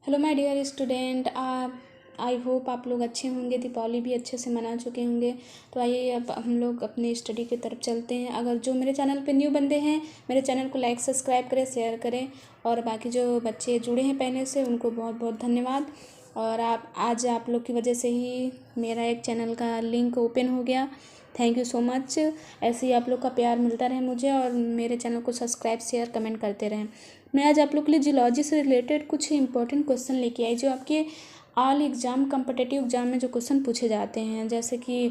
Hello my dear student, आप I hope आप लोग अच्छे होंगे। दीपावली भी अच्छे से मना चुके होंगे। तो आइए अब हम लोग अपने स्टडी की तरफ चलते हैं। अगर जो मेरे चैनल पे न्यू बंदे हैं, मेरे चैनल को लाइक सब्सक्राइब करें, शेयर करें। और बाकी जो बच्चे जुड़े हैं पहले से, उनको बहुत बहुत धन्यवाद। और आज आप लोग की वजह से ही मेरा एक चैनल का लिंक ओपन हो गया। Thank you so much. ऐसे ही आप लोग का प्यार मिलता रहे मुझे, और मेरे चैनल को सब्सक्राइब शेयर कमेंट करते रहें। मैं आज आप लोग के लिए जियोलॉजी से रिलेटेड कुछ इंपॉर्टेंट क्वेश्चन लेके आई, जो आपके ऑल एग्ज़ाम कम्पिटिटिव एग्ज़ाम में जो क्वेश्चन पूछे जाते हैं, जैसे कि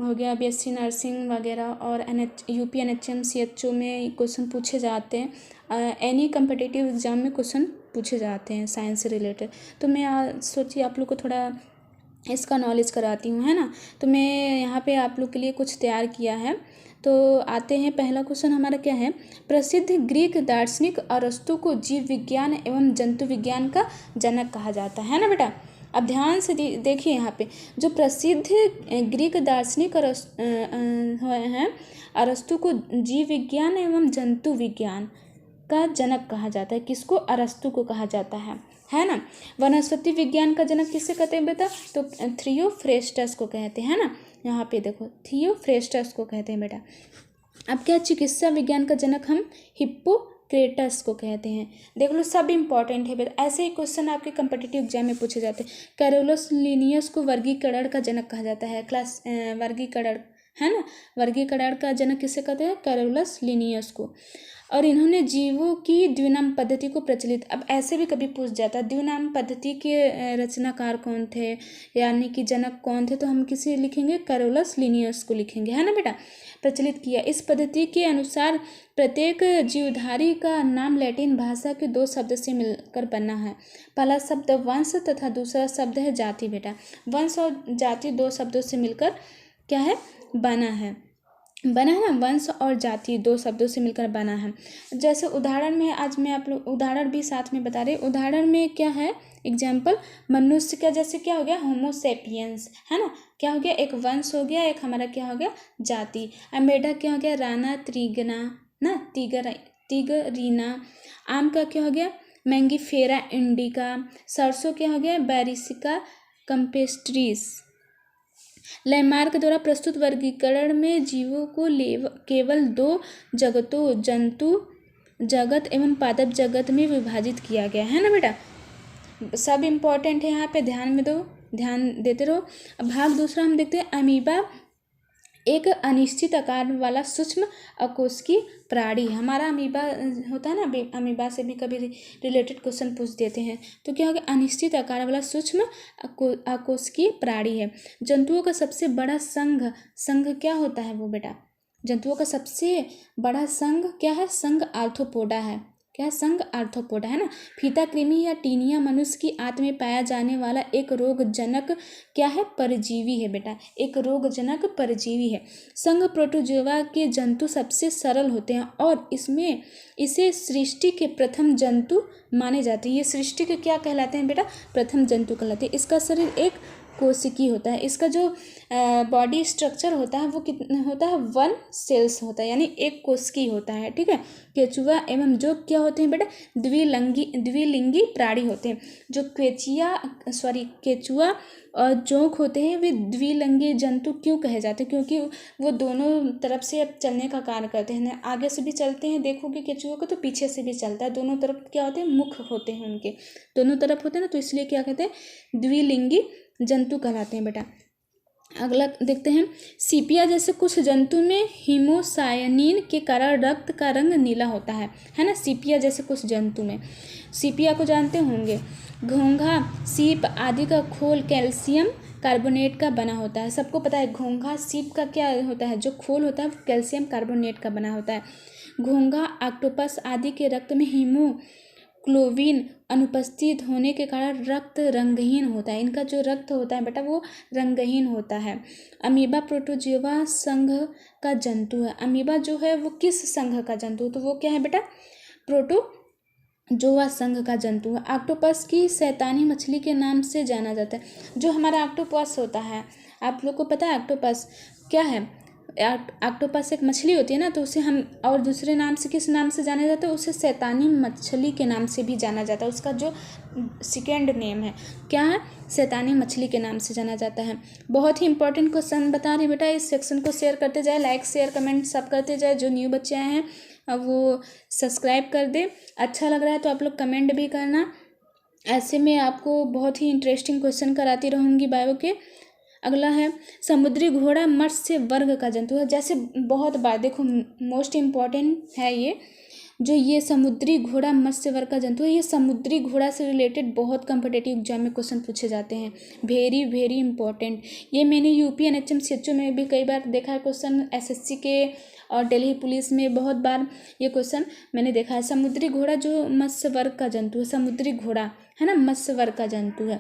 हो गया बीएससी नर्सिंग वगैरह, और यूपी NHM CHO में क्वेश्चन पूछे जाते हैं। एनी कम्पिटिटिव एग्ज़ाम में क्वेश्चन पूछे जाते हैं साइंस से रिलेटेड। तो मैं सोची आप लोग को थोड़ा इसका नॉलेज कराती हूँ, है ना। तो मैं यहाँ पे आप लोग के लिए कुछ तैयार किया है। तो आते हैं, पहला क्वेश्चन हमारा क्या है। प्रसिद्ध ग्रीक दार्शनिक अरस्तु को जीव विज्ञान एवं जंतु विज्ञान का जनक कहा जाता है ना बेटा। अब ध्यान से देखिए यहाँ पे, जो प्रसिद्ध ग्रीक दार्शनिक हैं, अरस्तु को जीव विज्ञान एवं जंतु विज्ञान का जनक कहा जाता है। किसको? अरस्तु को कहा जाता है ना। वनस्पति विज्ञान का जनक किसे कहते हैं बेटा? तो थियोफ्रेस्टस को कहते हैं ना। यहाँ पे देखो, थियोफ्रेस्टस को कहते हैं बेटा। अब क्या? चिकित्सा विज्ञान का जनक हम हिप्पोक्रेटस को कहते हैं। देख लो, सब इंपॉर्टेंट है बेटा। ऐसे ही क्वेश्चन आपके कम्पिटिटिव एग्जाम में पूछे जाते हैं। कैरोलस लिनियस को वर्गीकरण का जनक कहा जाता है। वर्गीकरण, है ना। वर्गीकरण का जनक किसे कहते हैं? कैरोलस लिनियस को। और इन्होंने जीवों की द्विनाम पद्धति को प्रचलित, अब ऐसे भी कभी पूछ जाता है, द्विनाम पद्धति के रचनाकार कौन थे, यानी कि जनक कौन थे, तो हम किसे लिखेंगे? कैरोलस लिनियस को लिखेंगे, है ना बेटा। प्रचलित किया। इस पद्धति के अनुसार प्रत्येक जीवधारी का नाम लैटिन भाषा के दो शब्द से मिलकर बना है। पहला शब्द वंश तथा दूसरा शब्द है जाति बेटा। वंश और जाति दो शब्दों से मिलकर क्या है? बना है ना। वंश और जाति दो शब्दों से मिलकर बना है। जैसे उदाहरण में, आज मैं आप लोग उदाहरण भी साथ में बता रही। उदाहरण में क्या है? एग्जाम्पल, मनुष्य का जैसे क्या हो गया? होमोसेपियंस, है ना। क्या हो गया? एक वंश हो गया, एक हमारा क्या हो गया? जाति। अब मेढक क्या हो गया? राना त्रिगना ना, तिगरीना। आम का क्या हो गया? Mangifera indica. सरसों क्या हो गया? बैरिसिका कंपेस्ट्रीस। लैमार्क द्वारा प्रस्तुत वर्गीकरण में जीवों को केवल दो जगतों, जंतु जगत एवं पादप जगत में विभाजित किया गया है ना बेटा। सब इम्पोर्टेंट है, यहाँ पे ध्यान देते रहो। अब भाग दूसरा हम देखते हैं। अमीबा एक अनिश्चित आकार वाला सूक्ष्म अकोशिकीय प्राणी। हमारा अमीबा होता है ना, अमीबा से भी कभी रिलेटेड क्वेश्चन पूछ देते हैं। तो क्या होगा? अनिश्चित आकार वाला सूक्ष्म अकोशिकीय प्राणी है। जंतुओं का सबसे बड़ा संघ क्या होता है वो बेटा? जंतुओं का सबसे बड़ा संघ क्या है? संघ आर्थ्रोपोडा है। क्या? संघ आर्थ्रोपोडा, है ना। फीता कृमि या टीनिया मनुष्य की आंत में पाया जाने वाला एक रोगजनक क्या है? परजीवी है बेटा। एक रोगजनक परजीवी है। संघ प्रोटोजोआ के जंतु सबसे सरल होते हैं और इसे सृष्टि के प्रथम जंतु माने जाते हैं। ये सृष्टि के क्या कहलाते हैं बेटा? प्रथम जंतु कहलाते हैं। इसका शरीर एक कोशिकी होता है। इसका जो बॉडी स्ट्रक्चर होता है वो कितना होता है? 1 सेल्स होता है, यानी एक कोशिकी होता है, ठीक है। केचुआ एवं जोंक क्या होते हैं बेटा? द्विलिंगी प्राणी होते हैं। जो केचुआ और जोंक होते हैं, वे द्विलिंगी जंतु क्यों कहे जाते हैं? क्योंकि वो दोनों तरफ से अब चलने का कार्य करते हैं। आगे से भी चलते हैं, देखोगे केचुआ को, तो पीछे से भी चलता है। दोनों तरफ क्या होते हैं? मुख होते हैं उनके, दोनों तरफ होते हैं ना, तो इसलिए क्या कहते हैं? द्विलिंगी जंतु कहलाते हैं बेटा। अगला देखते हैं। सीपिया जैसे कुछ जंतु में हीमोसायनिन के कारण रक्त का रंग नीला होता है ना। सीपिया जैसे कुछ जंतु में, सीपिया को जानते होंगे। घोंघा, सीप आदि का खोल कैल्शियम कार्बोनेट का बना होता है। सबको पता है घोंघा, सीप का क्या होता है? जो खोल होता है वो कैल्शियम कार्बोनेट का बना होता है। घोंघा, ऑक्टोपस आदि के रक्त में हीमोग्लोबिन अनुपस्थित होने के कारण रक्त रंगहीन होता है। इनका जो रक्त होता है बेटा वो रंगहीन होता है। अमीबा प्रोटोजोआ संघ का जंतु है। अमीबा जो है वो किस संघ का जंतु? तो वो क्या है बेटा? प्रोटोजोआ संघ का जंतु है। ऑक्टोपस की शैतानी मछली के नाम से जाना जाता है। जो हमारा ऑक्टोपस होता है, आप लोग को पता है ऑक्टोपस क्या है? ऑक्टोपस एक मछली होती है ना, तो उसे हम और दूसरे नाम से किस नाम से जाना जाता है, उसे शैतानी मछली के नाम से भी जाना जाता है। उसका जो सेकेंड नेम है क्या है, शैतानी मछली के नाम से जाना जाता है। बहुत ही इंपॉर्टेंट क्वेश्चन बता रही बेटा, इस सेक्शन को शेयर करते जाए, लाइक शेयर कमेंट सब करते जाए। जो न्यू बच्चे आए हैं अब वो सब्सक्राइब कर दे। अच्छा लग रहा है तो आप लोग कमेंट भी करना, ऐसे में आपको बहुत ही इंटरेस्टिंग क्वेश्चन कराती रहूँगी बायो के। अगला है समुद्री घोड़ा मत्स्य वर्ग का जंतु है। जैसे बहुत बार देखो मोस्ट इम्पॉर्टेंट है ये समुद्री घोड़ा मत्स्य वर्ग का जंतु है। ये समुद्री घोड़ा से रिलेटेड बहुत कम्पिटेटिव एग्जाम में क्वेश्चन पूछे जाते हैं, वेरी वेरी इंपॉर्टेंट। ये मैंने यूपी NHM CHO में भी कई बार देखा है क्वेश्चन, SSC के और दिल्ली पुलिस में बहुत बार ये क्वेश्चन मैंने देखा है। समुद्री घोड़ा जो मत्स्य वर्ग का जंतु है, समुद्री घोड़ा है ना, मत्स्य वर्ग का जंतु है।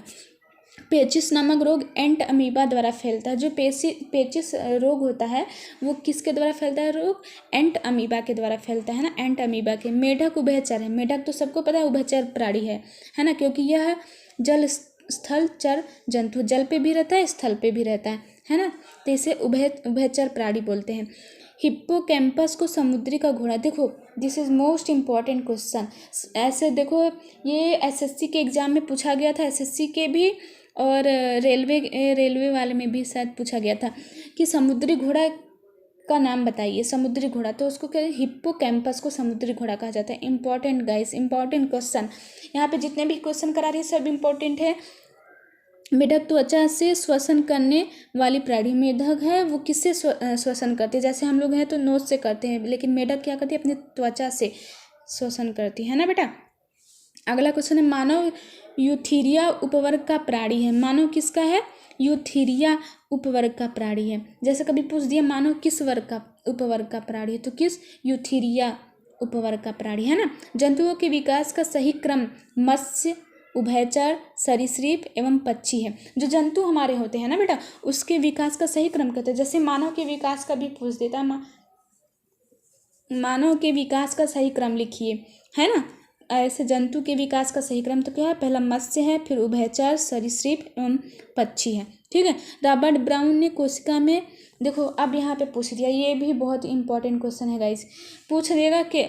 पेचिस नामक रोग एंट अमीबा द्वारा फैलता है। जो पेचिस रोग होता है वो किसके द्वारा फैलता है, रोग एंट अमीबा के द्वारा फैलता है ना, एंट अमीबा के। मेढक उभयचर है, मेढक तो सबको पता है उभयचर प्राणी है ना, क्योंकि यह जल स्थल चर जंतु, जल पे भी रहता है स्थल पे भी रहता है ना, तो इसे उभयचर प्राणी बोलते हैं। हिप्पोकैम्पस को समुद्री का घोड़ा, देखो this is most important question. ऐसे देखो ये SSC के एग्जाम में पूछा गया था, SSC के भी और रेलवे वाले में भी शायद पूछा गया था कि समुद्री घोड़ा का नाम बताइए, समुद्री घोड़ा, तो उसको क्या, हिप्पोकैम्पस को समुद्री घोड़ा कहा जाता है। Important guys, important question. यहाँ पे जितने भी क्वेश्चन करा रही है सब इंपॉर्टेंट है। मेढक त्वचा से श्वसन करने वाली प्राणी, मेढक है वो किससे श्वसन करती है, जैसे हम लोग हैं तो नोज से करते हैं, लेकिन मेढक क्या करती है, अपनी त्वचा से श्वसन करती है ना बेटा। अगला क्वेश्चन है मानव यूथीरिया उपवर्ग का प्राणी है। मानव किसका है, यूथीरिया उपवर्ग का प्राणी है। जैसे कभी पूछ दिया मानव किस वर्ग का उपवर्ग का प्राणी है, तो किस, यूथीरिया उपवर्ग का प्राणी है ना। जंतुओं के विकास का सही क्रम मत्स्य, उभयचर, सरीसृप एवं पक्षी है। जो जंतु हमारे होते हैं ना बेटा, उसके विकास का सही क्रम कहते हैं। जैसे मानव के विकास का भी पूछ देता है, मानव के विकास का सही क्रम लिखिए, है ना। ऐसे जंतु के विकास का सही क्रम तो क्या है, पहला मत्स्य है, फिर उभयचर, सरीसृप एवं पक्षी है, ठीक है। रॉबर्ट ब्राउन ने कोशिका में, देखो अब यहाँ पे पूछ दिया, ये भी बहुत इंपॉर्टेंट क्वेश्चन है गाइस। पूछ देगा कि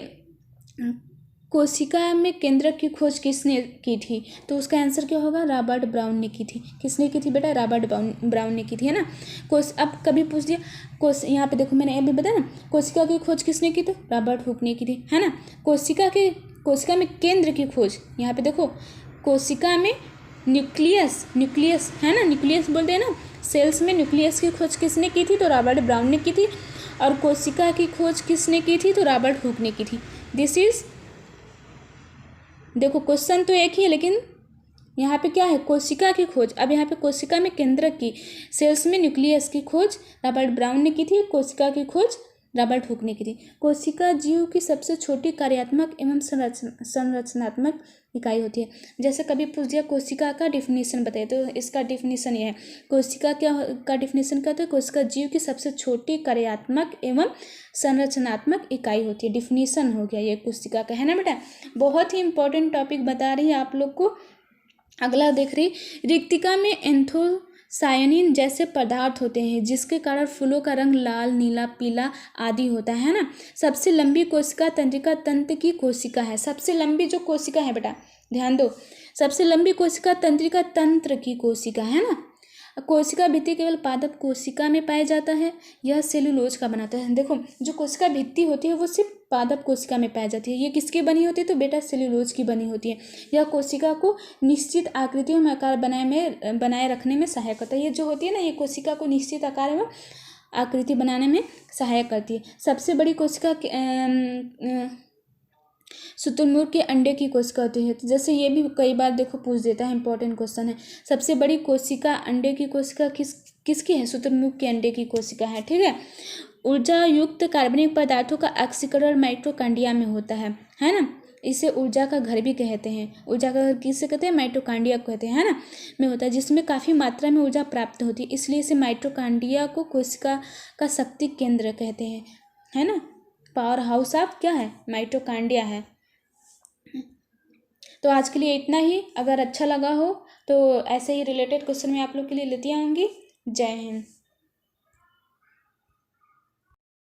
कोशिका में केंद्रक की खोज किसने की थी, तो उसका आंसर क्या होगा, रॉबर्ट ब्राउन ने की थी। किसने की थी बेटा, रॉबर्ट ब्राउन ने की थी, है ना। अब कभी पूछ दिया यहाँ पे देखो मैंने ये भी बताया ना, कोशिका की खोज किसने की, तो रॉबर्ट हुक ने की थी, है ना। कोशिका में केंद्र की खोज, यहाँ पे देखो कोशिका में न्यूक्लियस है ना, न्यूक्लियस बोलते हैं ना, सेल्स में न्यूक्लियस की खोज किसने की थी, तो रॉबर्ट ब्राउन ने की थी। और कोशिका की खोज किसने की थी, तो रॉबर्ट हुक ने की थी। दिस इज, देखो क्वेश्चन तो एक ही है लेकिन यहाँ पे क्या है, कोशिका की खोज। अब यहाँ पे कोशिका में केंद्रक की, सेल्स में न्यूक्लियस की खोज रॉबर्ट ब्राउन ने की थी, कोशिका की खोज रॉबर्ट हुक ने की थी। कोशिका जीव की सबसे छोटी कार्यात्मक एवं संरचनात्मक इकाई होती है। जैसे कभी पूछ दिया कोशिका का डिफिनीशन बताइए, तो इसका डिफिनीशन ये है, कोशिका का डिफिनीशन कहते हैं, कोशिका जीव की सबसे छोटी कार्यात्मक एवं संरचनात्मक इकाई होती है। डिफिनीशन हो गया ये कोशिका का, है ना बेटा। बहुत ही इंपॉर्टेंट टॉपिक बता रही है आप लोग को। अगला देख रही, रिक्तिका में एंथोसायनिन जैसे पदार्थ होते हैं जिसके कारण फूलों का रंग लाल, नीला, पीला आदि होता है ना। सबसे लंबी कोशिका तंत्रिका तंत्र की कोशिका है। सबसे लंबी जो कोशिका है बेटा ध्यान दो, सबसे लंबी कोशिका तंत्रिका तंत्र की कोशिका है ना। कोशिका भित्ति केवल पादप कोशिका में पाया जाता है, यह सेलुलोज का बनाता है। देखो जो कोशिका भित्ति होती है वो सिर्फ पादप कोशिका में पाई जाती है। ये किसकी बनी होती है, तो बेटा सेलुलोज की बनी होती है। यह कोशिका को निश्चित आकृतियों में आकार बनाए रखने में सहायक होता है। ये जो होती है ना, ये कोशिका को निश्चित आकार में आकृति बनाने में सहायक करती है। सबसे बड़ी कोशिका शुतुरमुर्ग के अंडे की कोशिका होती है। तो जैसे ये भी कई बार देखो पूछ देता है, इंपॉर्टेंट क्वेश्चन है। सबसे बड़ी कोशिका अंडे की कोशिका किसकी है, शुतुरमुर्ग के अंडे की कोशिका है, ठीक है। ऊर्जा युक्त कार्बनिक पदार्थों का ऑक्सीकरण माइटोकॉन्ड्रिया में होता है ना। इसे ऊर्जा का घर भी कहते हैं। ऊर्जा का घर किसे कहते हैं, माइटोकॉन्ड्रिया कहते हैं, है ना, में होता है, जिसमें काफ़ी मात्रा में ऊर्जा प्राप्त होती है। इसलिए इसे माइटोकॉन्ड्रिया को कोशिका का शक्ति केंद्र कहते हैं, है ना। पावर हाउस ऑफ क्या है, माइटोकॉन्ड्रिया है। तो आज के लिए इतना ही। अगर अच्छा लगा हो तो ऐसे ही रिलेटेड क्वेश्चन मैं आप लोग के लिए लेती आऊँगी। जय हिंद।